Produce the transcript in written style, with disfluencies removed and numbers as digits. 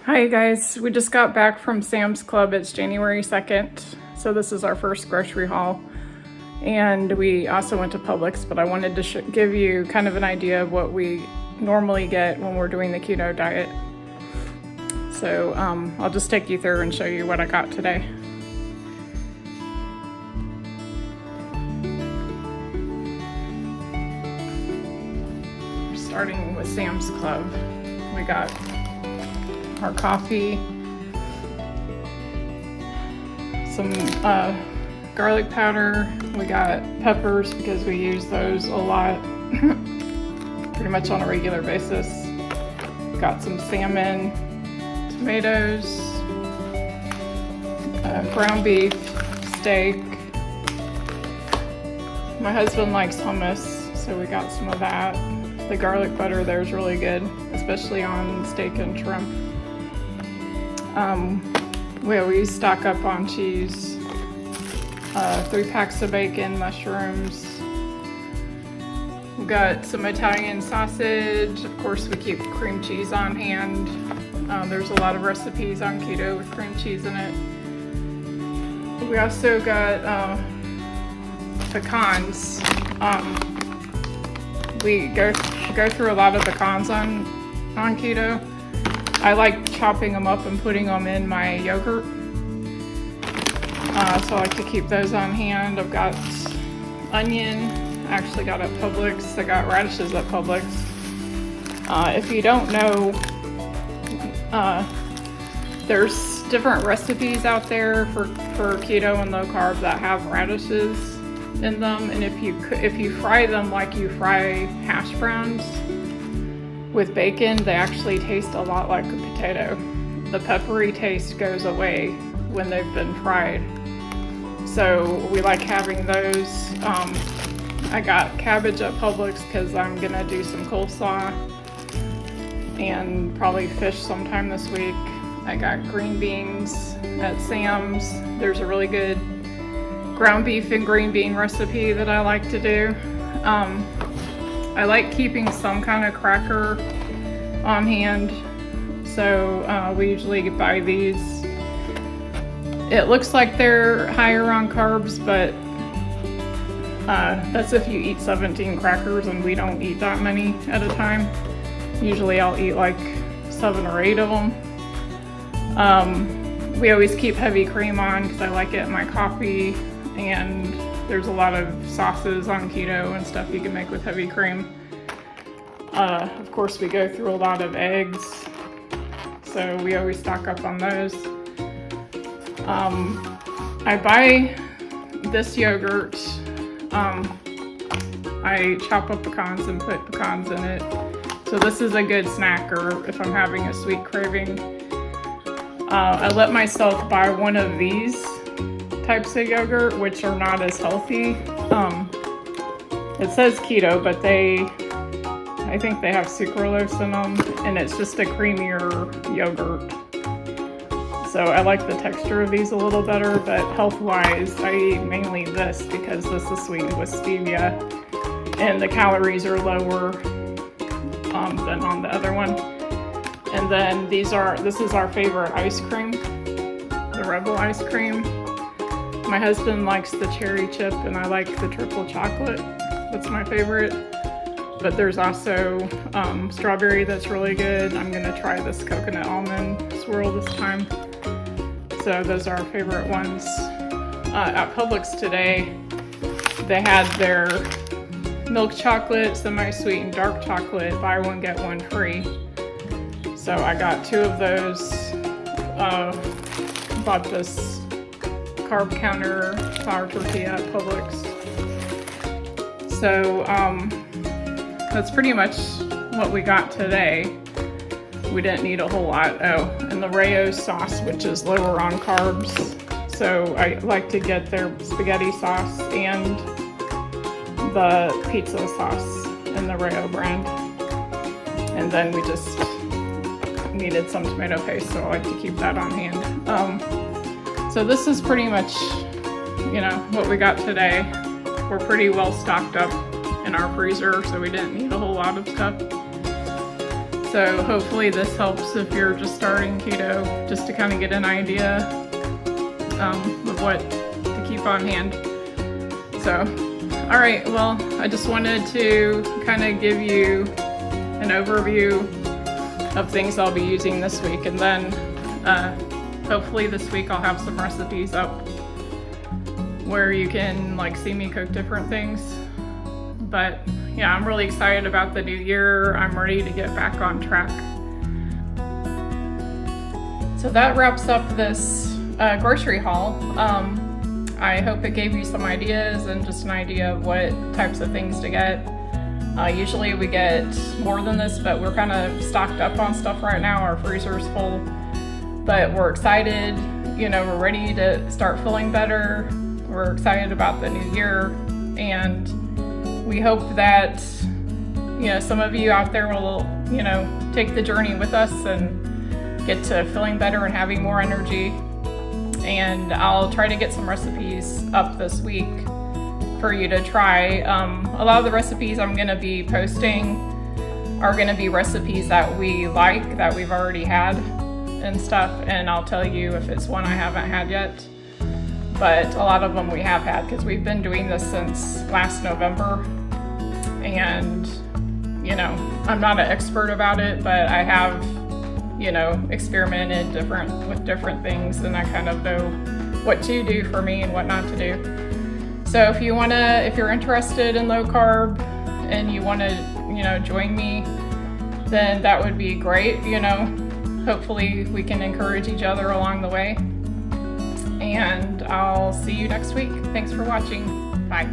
Hi guys, we just got back from Sam's Club. It's January 2nd, so this is our first grocery haul. And we also went to Publix, but I wanted to give you kind of an idea of what we normally get when we're doing the keto diet. So I'll just take you through and show you what I got today. Starting with Sam's Club, we got our coffee, some garlic powder, we got peppers because we use those a lot, pretty much on a regular basis. Got some salmon, tomatoes, ground beef, steak. My husband likes hummus, so we got some of that. The garlic butter there is really good, especially on steak and shrimp. We always stock up on cheese, 3 packs of bacon, mushrooms. We've got some Italian sausage. Of course, we keep cream cheese on hand. There's a lot of recipes on keto with cream cheese in it. We also got pecans. We go through a lot of pecans on keto. I like chopping them up and putting them in my yogurt. So I like to keep those on hand. I've got onion, I actually got at Publix. I got radishes at Publix. If you don't know, there's different recipes out there for keto and low carb that have radishes in them, and if you fry them like you fry hash browns with bacon, they actually taste a lot like a potato. The peppery taste goes away when they've been fried. So we like having those. I got cabbage at Publix because I'm gonna do some coleslaw and probably fish sometime this week. I got green beans at Sam's. There's a really good ground beef and green bean recipe that I like to do. I like keeping some kind of cracker on hand, so we usually buy these. It looks like they're higher on carbs, but that's if you eat 17 crackers, and we don't eat that many at a time. Usually I'll eat like 7 or 8 of them. We always keep heavy cream on because I like it in my coffee, and there's a lot of sauces on keto and stuff you can make with heavy cream. Of course, we go through a lot of eggs, so we always stock up on those. I buy this yogurt. I chop up pecans and put pecans in it. So this is a good snack, or if I'm having a sweet craving. I let myself buy one of these types of yogurt, which are not as healthy. It says keto, but I think they have sucralose in them, and it's just a creamier yogurt. So I like the texture of these a little better, but health-wise, I eat mainly this because this is sweetened with stevia, and the calories are lower than on the other one. And then this is our favorite ice cream, the Rebel ice cream. My husband likes the cherry chip, and I like the triple chocolate. That's my favorite. But there's also strawberry that's really good. I'm gonna try this coconut almond swirl this time. So those are our favorite ones. At Publix today, they had their milk chocolate, semi-sweetened dark chocolate, buy one, get one free. So I got 2 of those. Bought this carb counter flour tortilla at Publix. So that's pretty much what we got today. We didn't need a whole lot. Oh, and the Rayo sauce, which is lower on carbs. So I like to get their spaghetti sauce and the pizza sauce in the Rayo brand. And then we just needed some tomato paste, so I like to keep that on hand. So this is pretty much, what we got today. We're pretty well stocked up in our freezer, so we didn't need a whole lot of stuff. So hopefully this helps if you're just starting keto, just to kind of get an idea of what to keep on hand. So, all right, well, I just wanted to kind of give you an overview of things I'll be using this week, and then hopefully this week I'll have some recipes up where you can like see me cook different things. But yeah, I'm really excited about the new year. I'm ready to get back on track. So that wraps up this grocery haul. I hope it gave you some ideas and just an idea of what types of things to get. Usually we get more than this, but we're kind of stocked up on stuff right now. Our freezer's full, but we're excited. You know, we're ready to start feeling better. We're excited about the new year, and we hope that, you know, some of you out there will, you know, take the journey with us and get to feeling better and having more energy. And I'll try to get some recipes up this week for you to try. A lot of the recipes I'm going to be posting are going to be recipes that we like, that we've already had and stuff, and I'll tell you if it's one I haven't had yet. But a lot of them we have had, because we've been doing this since last November. And, you know, I'm not an expert about it, but I have, you know, experimented with different things, and I kind of know what to do for me and what not to do. So if you're interested in low carb and you want to, you know, join me, then that would be great. You know, hopefully we can encourage each other along the way. And I'll see you next week. Thanks for watching. Bye.